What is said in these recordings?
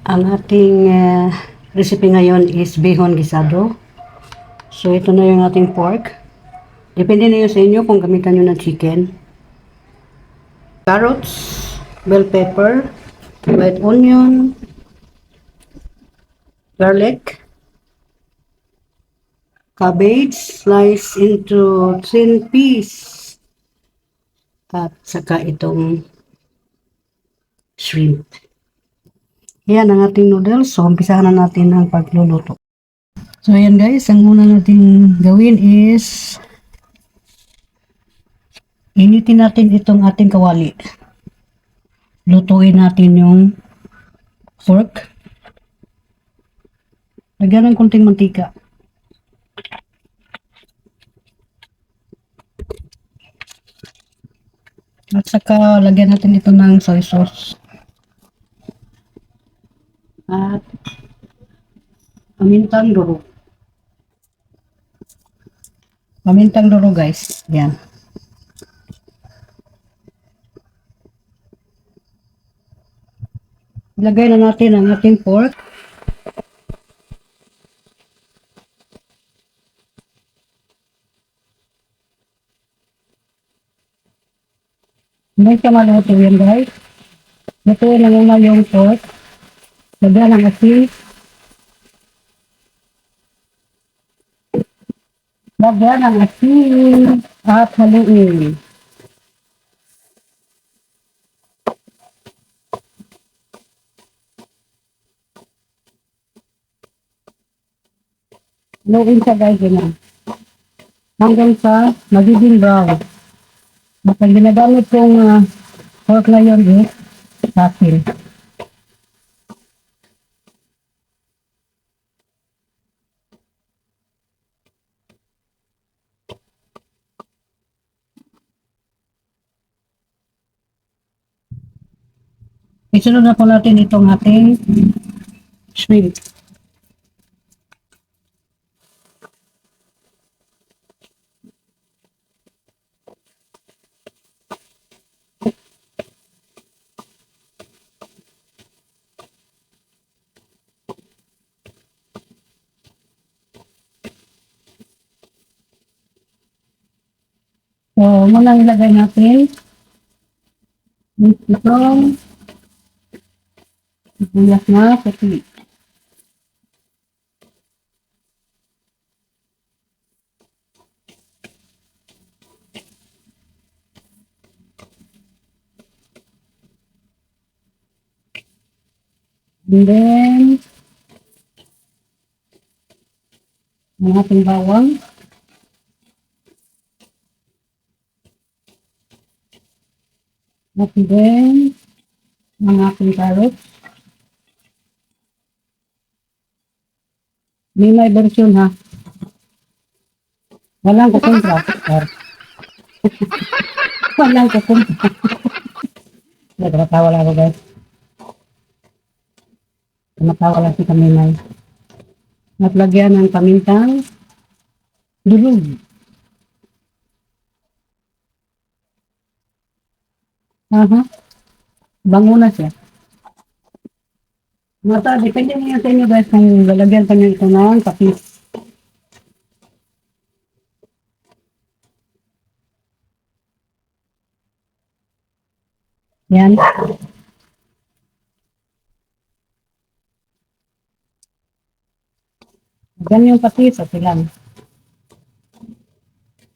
Ang ating recipe ngayon is bihon gisado. So ito na yung ating pork. Depende na yun sa inyo kung gamitan nyo ng chicken. Carrots, bell pepper, white onion, garlic, cabbage sliced into thin piece, at saka itong shrimp. Yan ang ating noodles. So umpisahan na natin ang pagluluto. So ayan guys, ang una natin gawin is initin natin itong ating kawali. Lutuin natin yung pork. Lagyan ng konting mantika. At saka lagyan natin ito ng soy sauce. At pamintang durog. Pamintang durog guys. Yan. Ilagay na natin ang ating pork. Hindi siya maluto yan guys. Lutuin na muna yung pork. Lagyan ng asin. Lagyan ng asin at haluin. Haluin siya guys yun. Hanggang sa magiging brown. At ang ginagamit kong pork na yun is asin. Isunod na po natin itong ating shrimp. So, muna ilagay natin itong sibuyas na puti. And then, ang ating bawang. At then, ang ating carrots. May version ha. Walang kukumpra. Walang kukumpra. Nagkatawa lang ako guys. Tumatawa lang si Kamimay. At lagyan ng pamintang durog. Aha. Bango na siya. Mata, depende niya sa inyo guys kung lalagyan pa niyo ito ng kapis. Yan. Lagyan yung kapis at ilan.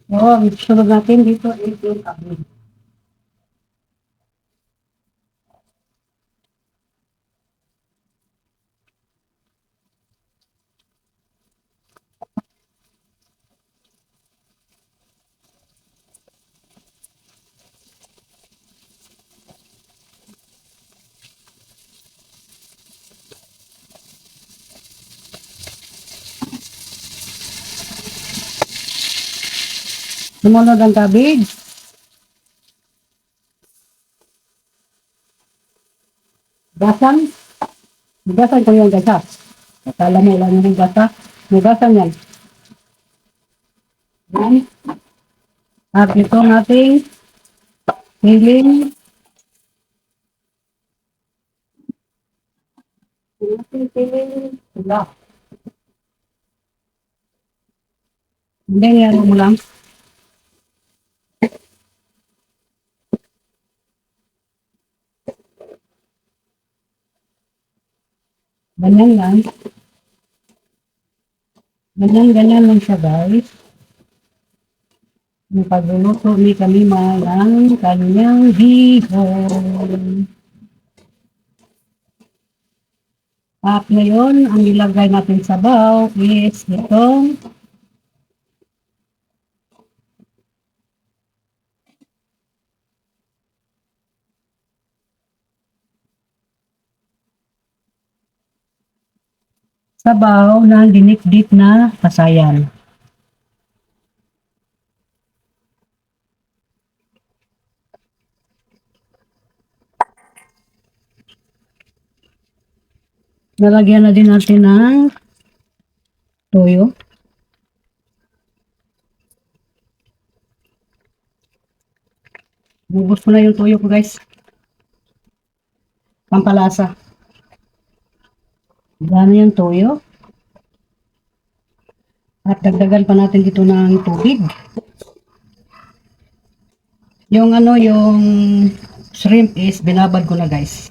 Oo, sunod natin dito is yung kapis. Sumunod ang cabbage. Gasan. Gasan ko yung gasa. Akala mo lang yung gasa. Gasan yan. Yan. At ito ang ating hiling Wala. Hindi, niyaro mo lang. Ganyan lang. Ganyan lang siya, guys. Yung pagluluto ni Kamima ng kanyang bihon. At ngayon, ang ilagay natin sa baw is itong sabaw ng dinikdik na pasayan. Nalagyan na din natin ng toyo. Bubos ko na yung toyo ko, guys. Pampalasa. Gana yung toyo. At dagdagan pa natin dito ng tubig. Yung yung shrimp is binabad ko na, guys.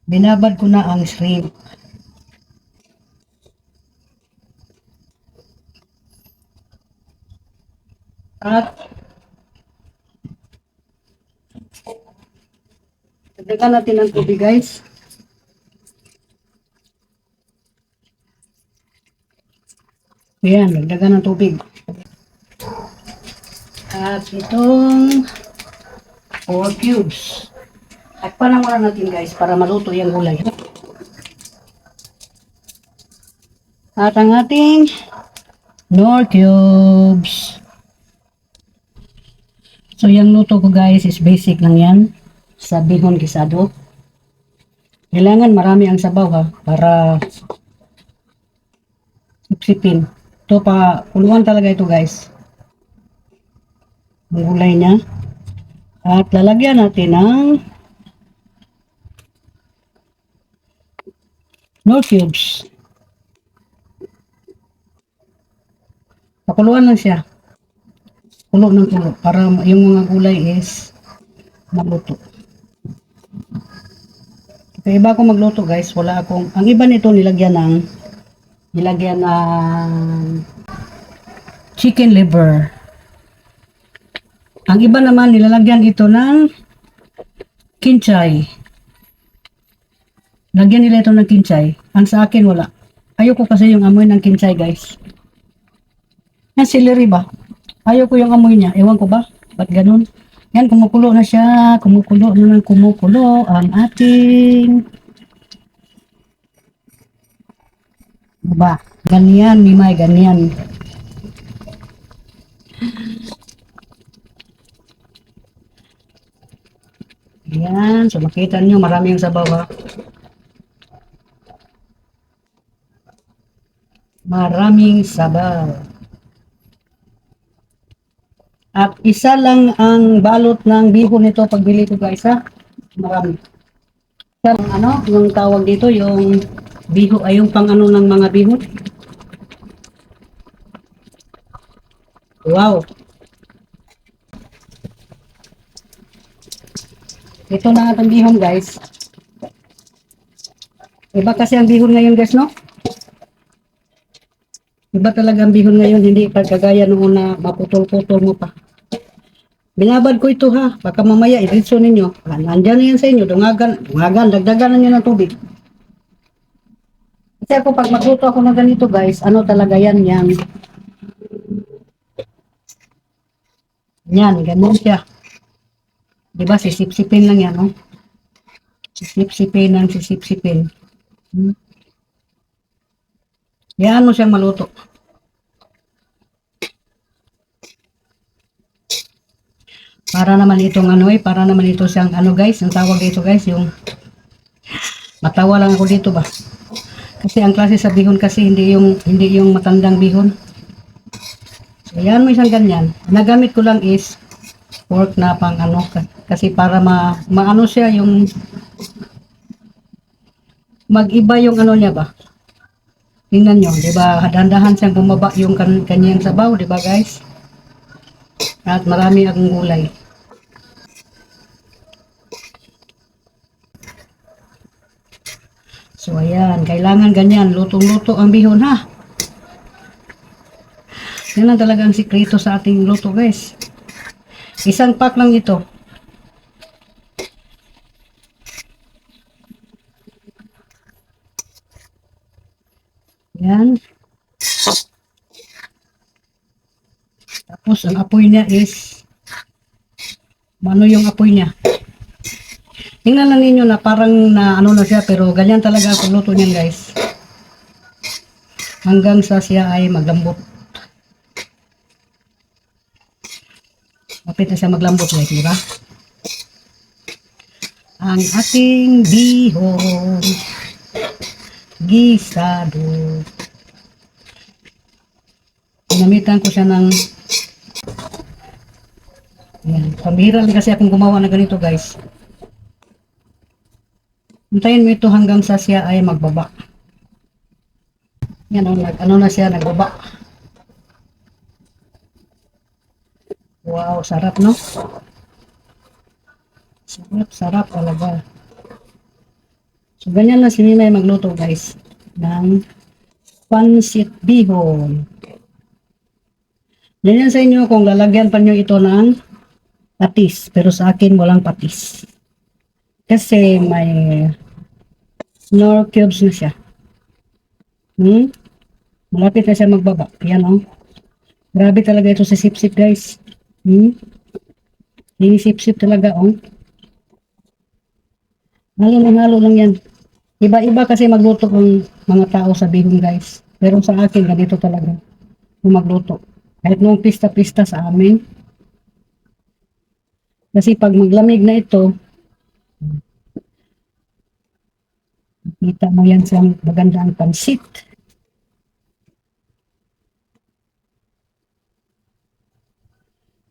Binabad ko na ang shrimp. At dagdagan natin ng tubig, guys. Ayan, dagdagan ng tubig. At itong 4 cubes. Takpan na muna natin, guys, para maluto yung gulay. At ang ating Knorr cubes. So, yung luto ko, guys, is basic lang yan. Sa bihon gisado. Kailangan marami ang sabaw, ha, para sipsipin. Ito pa, kuluan talaga ito, guys. Ang gulay niya. At lalagyan natin ng Knorr cubes. Pakuluan lang siya. Kulo ng kulo. Para yung mga gulay is maluto. Kaya iba ako magluto, guys. Wala akong, ang iba nito nilagyan ng chicken liver. Ang iba naman nilalagyan ito ng kinchay. Lagyan nila ito ng kinchay. Ang sa akin wala. Ayoko kasi yung amoy ng kinchay, guys. Yan, celery ba? Ayoko yung amoy niya. Ewan ko ba? Ba't ganun? Yan, kumukulo na siya. Kumukulo na ng kumukulo ang ating ba? Ganyan, Mimay, ganyan. Yan, so makita nyo, marami yung sabaw, ha. Maraming sabaw. At isa lang ang balot ng bihon nito pagbili ko, guys, ha. Marami. Yung tawag dito, yung biho, ay yung pang ano ng mga bihon. Wow. Ito na ang bihon, guys. Iba kasi ang bihon ngayon, guys, no? Iba talaga ang bihon ngayon, hindi pagkagaya noon na maputol-putol mo pa. Binabad ko ito, ha. Baka mamaya idiretso ninyo. Nandyan na yan sa inyo. Dungagan, dagdagan na nyo ng tubig. Kasi ako pag magluto ako ng ganito, guys, ano talaga yan, yan. Yan, ganun siya. Diba, sisipsipin lang yan, no? Sisipsipin ng sisipsipin. Yan mo siyang maluto. Para naman itong para naman ito siyang guys, ang tawag dito, guys, yung matawa lang ako dito ba. Kasi ang klase sa bihon kasi hindi yung matandang bihon. So, yan mo isang ganyan. Nagamit ko lang is pork na pang kasi para maano siya yung mag-iba yung ano niya ba? Tingnan nyo, di ba? Dahan-dahan siyang bumaba yung kanyang sabaw, di ba guys? At marami ang gulay. So ayan, kailangan ganyan, lutong-luto ang bihon ha. Yan lang talaga ang sikreto sa ating luto guys. Isang pack lang ito. Yan. Tapos ang apoy niya is, ano yung apoy niya? Tingnan lang ninyo na parang na ano na siya, pero ganyan talaga ang luto niyan guys. Hanggang sa siya ay maglambot. Mapit na siya maglambot guys, di ba? Ang ating bihon gisado. Ginamitan ko siya ng yan. Pambihira lang kasi akong gumawa na ganito guys. Hintayin mo ito hanggang sa siya ay magbaba. Yan o, ano na siya, nagbaba. Wow, sarap no? Sarap talaga. So, ganyan lang si Mimay magluto guys ng pansit bihon. Ganyan sa inyo kung lalagyan pa nyo ito ng patis. Pero sa akin walang patis. Kasi may Knorr cubes na siya. Malapit na siya magbaba. Yan o. Grabe talaga ito sa sip-sip guys. Sinisip-sip talaga o. Halo lang yan. Iba-iba kasi magluto ng mga tao sa bihon guys. Pero sa akin ganito talaga yung magluto. Kahit nung pista-pista sa amin. Kasi pag maglamig na ito, kita mo yan sa magandang pansit.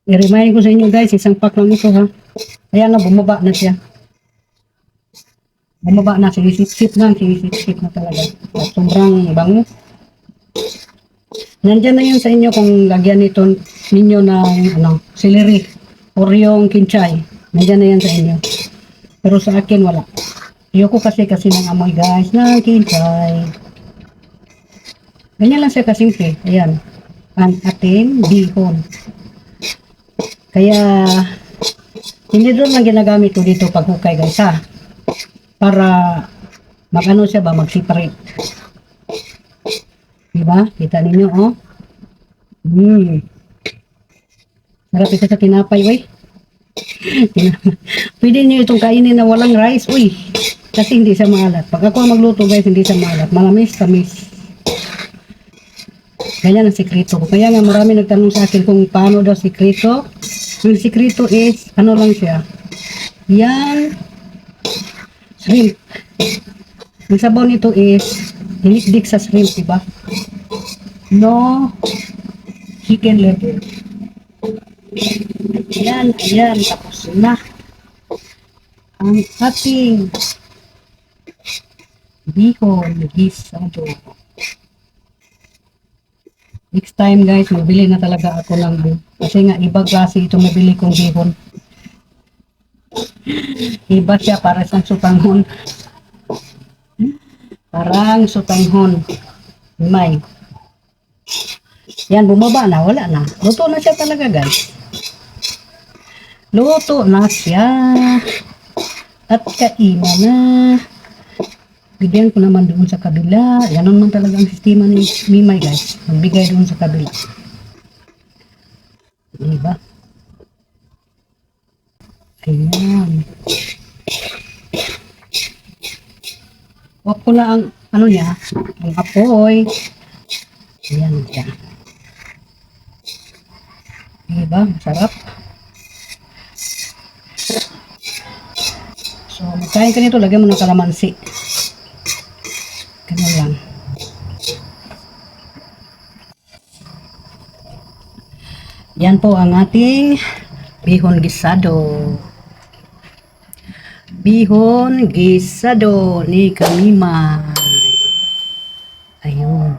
I-remind ko sa inyo guys, isang pack lang ito ha. Ayan na, bumaba na siya. Bumaba na, sinisip-sip na talaga. At sobrang bango. Nandyan na yun sa inyo kung lagyan nito ninyo ng celery or yung kinchay. Nandyan na yan sa inyo. Pero sa akin wala. Ayoko kasi ng amoy guys ng kinchay. Ganyan lang siya kasimple. Ayan. Ang ating bihon. Kaya hindi doon lang ginagamit ko dito paghukay guys ha. Para mag-ano siya ba, mag-separate. Diba? Kita ninyo, oh. Sarap ito sa tinapay, wey. Pwede nyo itong kainin na walang rice, uy. Kasi hindi siya maalat. Pag ako magluto, guys, hindi siya maalat. Malamis, tamis. Ganyan ang sikreto ko. Kaya nga marami nagtanong sa akin kung paano daw sikreto. Yung sikreto is, ano lang siya. Yan. Shrimp. Ang sabaw nito is hinikdik sa shrimp, diba? No chicken liver. Ayan, tapos na ang ating bihon gisado. Next time guys, mabili na talaga ako ng kasi nga iba klase ito mabili kong bihon. Iba siya para sa sutanghon. Parang sutanghon. May. Yan, bumaba na. Wala na. Luto na siya talaga, guys. Luto na siya. At kainan na. Bigyan ko naman doon sa kabila. Yan naman talaga ang sistema ni Mimay, guys. Magbigay doon sa kabila. Diba? Ayan. Huwag ko na ang ano niya, ang apoy. Ayan siya. Diba? Masarap. So, magkain ka nito, lagyan mo ng kalamansi. Ganun lang. Yan po ang ating bihon gisado. Bihon gisado ni Kamimay. Ayun.